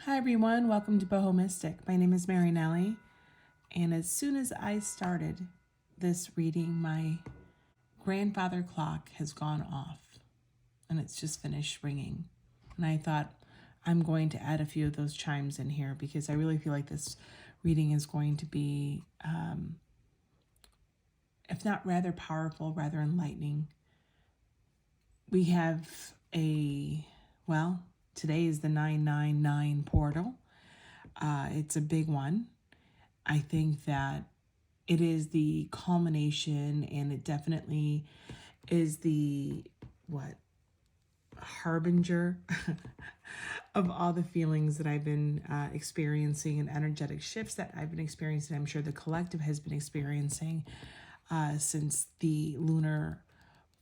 Hi everyone, welcome to BohoMystic. My name is Mary Nellie, and as soon as I started this reading, my grandfather clock has gone off, and it's just finished ringing. And I thought I'm going to add a few of those chimes in here because I really feel like this reading is going to be, if not rather powerful, rather enlightening. We have today is the 999 portal. It's a big one. I think that it is the culmination, and it definitely is the harbinger of all the feelings that I've been experiencing and energetic shifts that I've been experiencing. I'm sure the collective has been experiencing since the lunar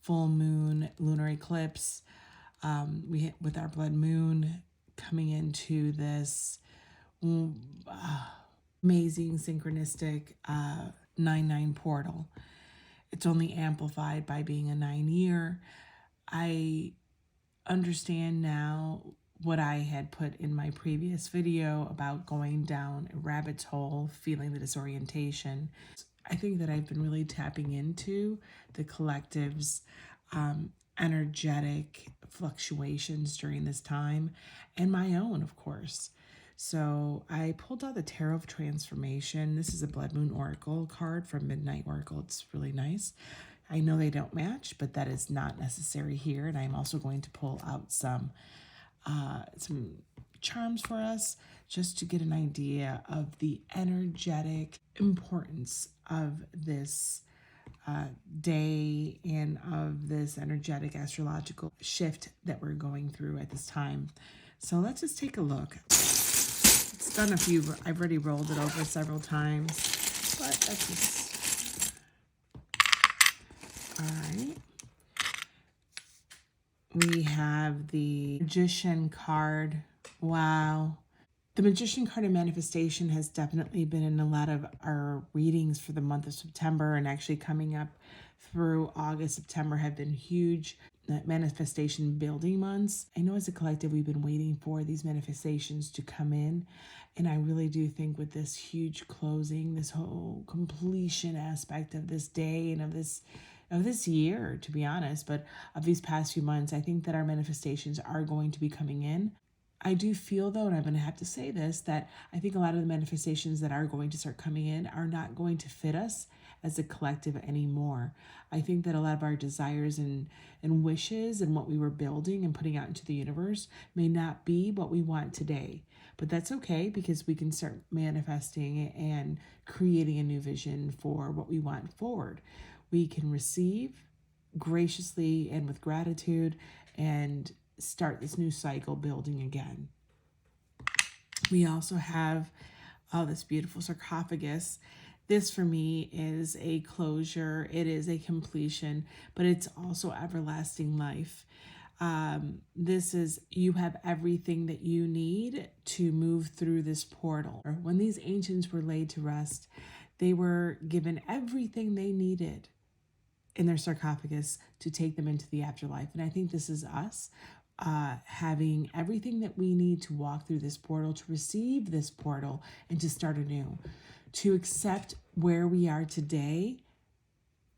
full moon, lunar eclipse. With our blood moon coming into this amazing synchronistic 9-9 portal. It's only amplified by being a 9-year. I understand now what I had put in my previous video about going down a rabbit hole, feeling the disorientation. I think that I've been really tapping into the collective's energetic fluctuations during this time, and my own, of course. So I pulled out the Tarot of Transformation. This is a Blood Moon Oracle card from Midnight Oracle. It's really nice. I know they don't match, but that is not necessary here. And I'm also going to pull out some charms for us just to get an idea of the energetic importance of this day and of this energetic astrological shift that we're going through at this time. So let's just take a look. It's done a few, I've already rolled it over several times, but that's just, all right. We have the Magician card. Wow. The Magician card of manifestation has definitely been in a lot of our readings for the month of September, and actually coming up through August, September have been huge manifestation building months. I know as a collective we've been waiting for these manifestations to come in, and I really do think with this huge closing, this whole completion aspect of this day and of this year, to be honest, but of these past few months, I think that our manifestations are going to be coming in. I do feel, though, and I'm going to have to say this, that I think a lot of the manifestations that are going to start coming in are not going to fit us as a collective anymore. I think that a lot of our desires and wishes and what we were building and putting out into the universe may not be what we want today. But that's okay, because we can start manifesting and creating a new vision for what we want forward. We can receive graciously and with gratitude and start this new cycle building again. We also have this beautiful sarcophagus. This for me is a closure. It is a completion, but it's also everlasting life. This is, you have everything that you need to move through this portal. When these ancients were laid to rest, they were given everything they needed in their sarcophagus to take them into the afterlife. And I think this is us having everything that we need to walk through this portal, to receive this portal, and to start anew, to accept where we are today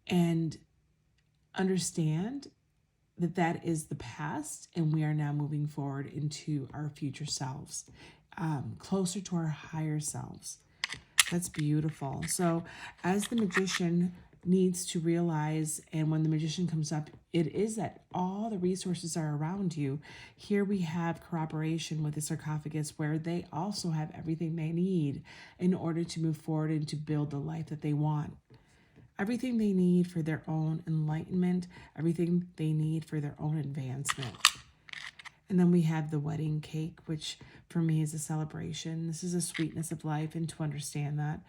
and understand that that is the past, and we are now moving forward into our future selves, closer to our higher selves. That's beautiful. So as the Magician needs to realize, and when the Magician comes up, it is that all the resources are around you. Here we have corroboration with the sarcophagus, where they also have everything they need in order to move forward and to build the life that they want. Everything they need for their own enlightenment, everything they need for their own advancement. And then we have the wedding cake, which for me is a celebration. This is a sweetness of life, and to understand that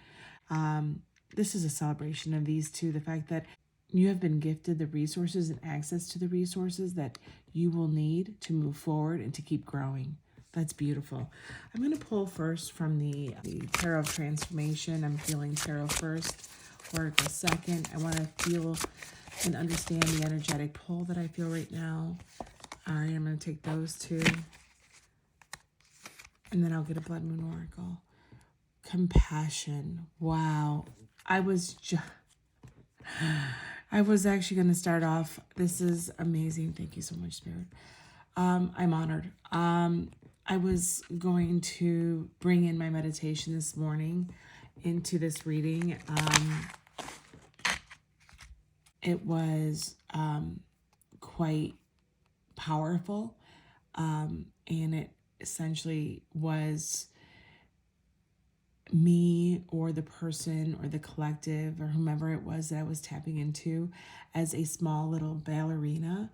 this is a celebration of these two, the fact that you have been gifted the resources and access to the resources that you will need to move forward and to keep growing. That's beautiful. I'm going to pull first from the Tarot of Transformation. I'm feeling Tarot first, Oracle second. I want to feel and understand the energetic pull that I feel right now. All right, I'm going to take those two. And then I'll get a blood moon oracle. Compassion. Wow. I was actually going to start off. This is amazing. Thank you so much, Spirit. I'm honored. I was going to bring in my meditation this morning into this reading. It was quite powerful, and it essentially was me or the person or the collective or whomever it was that I was tapping into as a small little ballerina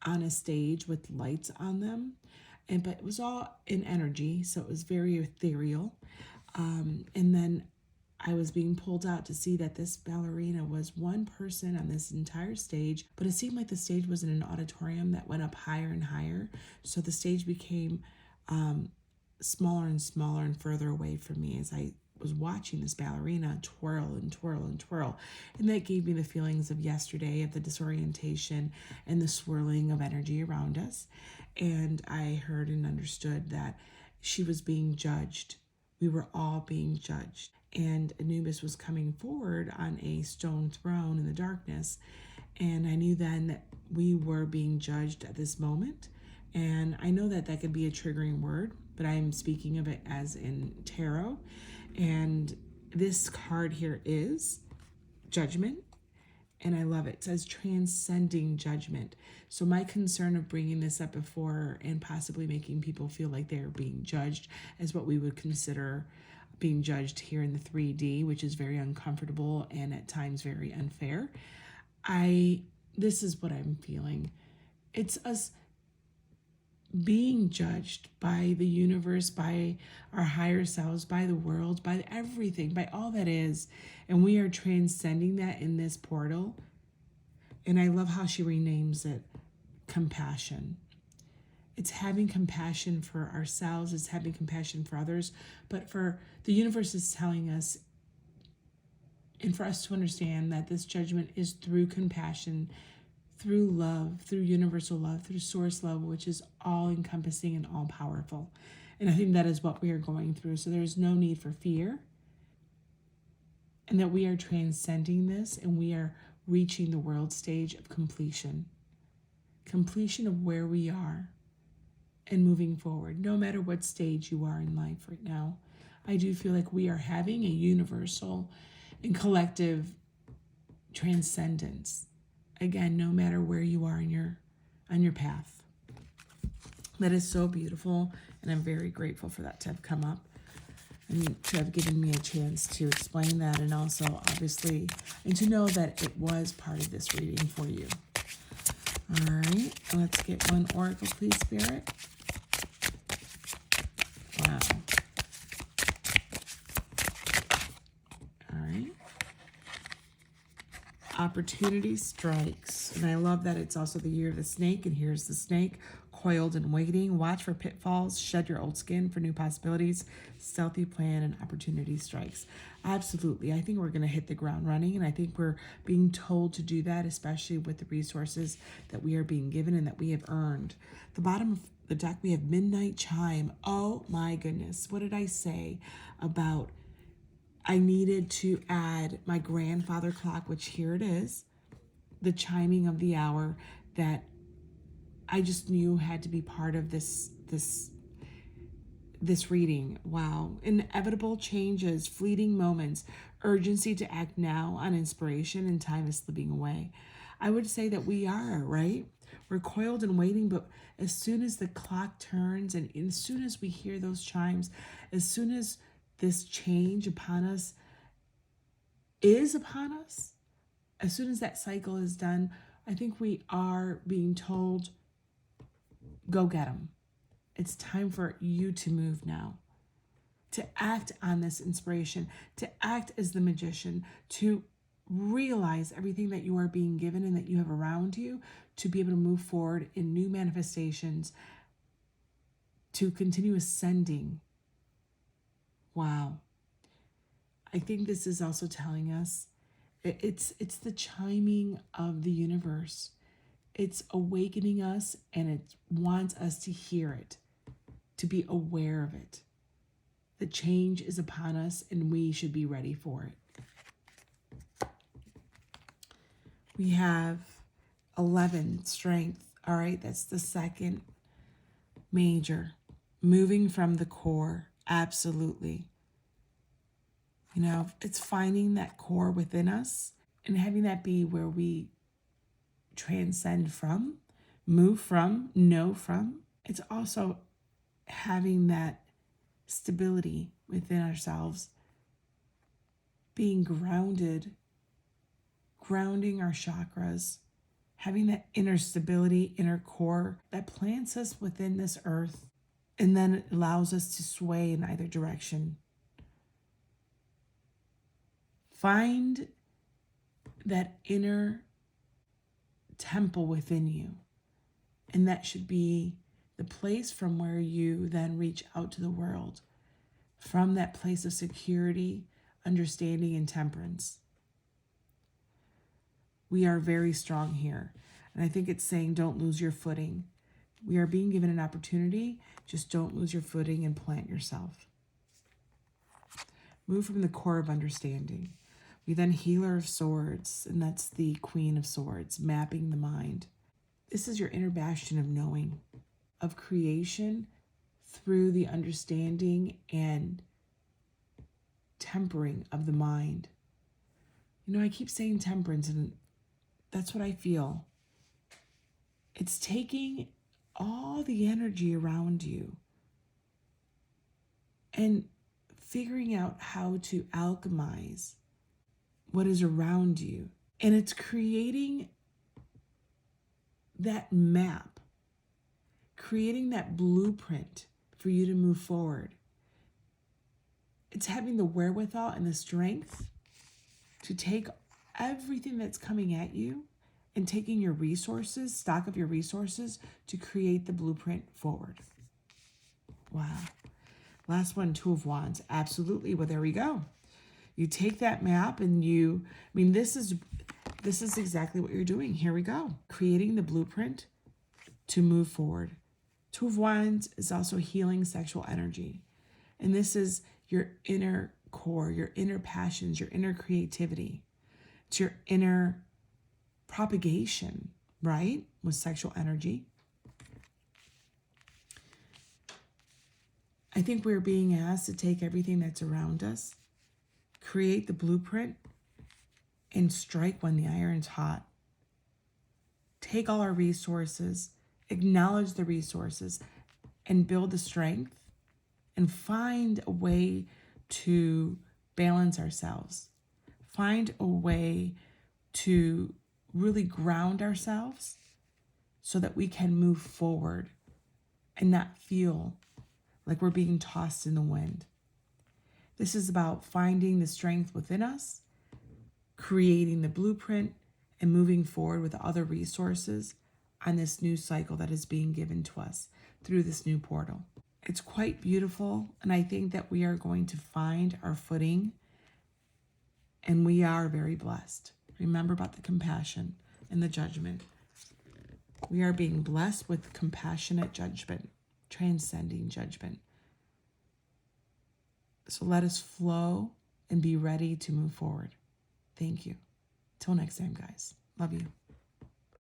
on a stage with lights on them. But it was all in energy, so it was very ethereal. And then I was being pulled out to see that this ballerina was one person on this entire stage, but it seemed like the stage was in an auditorium that went up higher and higher. So the stage became smaller and smaller and further away from me as I was watching this ballerina twirl and twirl and twirl. And that gave me the feelings of yesterday, of the disorientation and the swirling of energy around us. And I heard and understood that she was being judged. We were all being judged. And Anubis was coming forward on a stone throne in the darkness. And I knew then that we were being judged at this moment. And I know that that could be a triggering word, but I'm speaking of it as in tarot. And this card here is judgment. And I love it. It says transcending judgment. So my concern of bringing this up before and possibly making people feel like they're being judged as what we would consider being judged here in the 3D, which is very uncomfortable and at times very unfair. This is what I'm feeling. It's us being judged by the universe, by our higher selves, by the world, by everything, by all that is. And we are transcending that in this portal. And I love how she renames it compassion. It's having compassion for ourselves, it's having compassion for others, but for the universe is telling us, and for us to understand that this judgment is through compassion, through love, through universal love, through source love, which is all encompassing and all powerful. And I think that is what we are going through. So there's no need for fear, and that we are transcending this and we are reaching the world stage of completion of where we are and moving forward, no matter what stage you are in life right now. I do feel like we are having a universal and collective transcendence. Again, no matter where you are on your path. That is so beautiful, and I'm very grateful for that to have come up and to have given me a chance to explain that, and also obviously, and to know that it was part of this reading for you. All right, let's get one oracle, please, Spirit. Wow. All right. Opportunity strikes. And I love that it's also the year of the snake. And here's the snake, coiled and waiting. Watch for pitfalls. Shed your old skin for new possibilities. Stealthy plan and opportunity strikes. Absolutely. I think we're going to hit the ground running. And I think we're being told to do that, especially with the resources that we are being given and that we have earned. The bottom of the deck, we have Midnight Chime. Oh my goodness. What did I say about I needed to add my grandfather clock, which here it is, the chiming of the hour that I just knew had to be part of this reading. Wow. Inevitable changes, fleeting moments, urgency to act now on inspiration, and time is slipping away. I would say that we are, right? We're coiled and waiting, but as soon as the clock turns and as soon as we hear those chimes, as soon as this change is upon us, as soon as that cycle is done, I think we are being told, go get them. It's time for you to move now, to act on this inspiration, to act as the magician, to realize everything that you are being given and that you have around you, to be able to move forward in new manifestations, to continue ascending. Wow. I think this is also telling us it's the chiming of the universe. It's awakening us, and it wants us to hear it, to be aware of it. The change is upon us and we should be ready for it. We have 11, strength. All right, that's the second major. Moving from the core, absolutely. You know, it's finding that core within us and having that be where we transcend from, move from, know from. It's also having that stability within ourselves, being grounded, grounding our chakras, having that inner stability, inner core that plants us within this earth, and then it allows us to sway in either direction. Find that inner temple within you, and that should be the place from where you then reach out to the world, from that place of security, understanding, and temperance. We are very strong here, and I think it's saying don't lose your footing. We are being given an opportunity, just don't lose your footing and plant yourself. Move from the core of understanding. We then healer of swords, and that's the Queen of Swords, mapping the mind. This is your inner bastion of knowing, of creation through the understanding and tempering of the mind. You know, I keep saying temperance, and that's what I feel. It's taking all the energy around you and figuring out how to alchemize what is around you. And it's creating that map, creating that blueprint for you to move forward. It's having the wherewithal and the strength to take everything that's coming at you and taking your resources, stock of your resources, to create the blueprint forward. Wow. Last one, Two of Wands. Absolutely. Well, there we go. You take that map and this is exactly what you're doing. Here we go. Creating the blueprint to move forward. Two of Wands is also healing sexual energy. And this is your inner core, your inner passions, your inner creativity. It's your inner propagation, right? With sexual energy. I think we're being asked to take everything that's around us, create the blueprint, and strike when the iron's hot. Take all our resources, acknowledge the resources, and build the strength, and find a way to balance ourselves. Find a way to really ground ourselves so that we can move forward and not feel like we're being tossed in the wind. This is about finding the strength within us, creating the blueprint, and moving forward with other resources on this new cycle that is being given to us through this new portal. It's quite beautiful, and I think that we are going to find our footing, and we are very blessed. Remember about the compassion and the judgment. We are being blessed with compassionate judgment, transcending judgment. So let us flow and be ready to move forward. Thank you. Till next time, guys. Love you.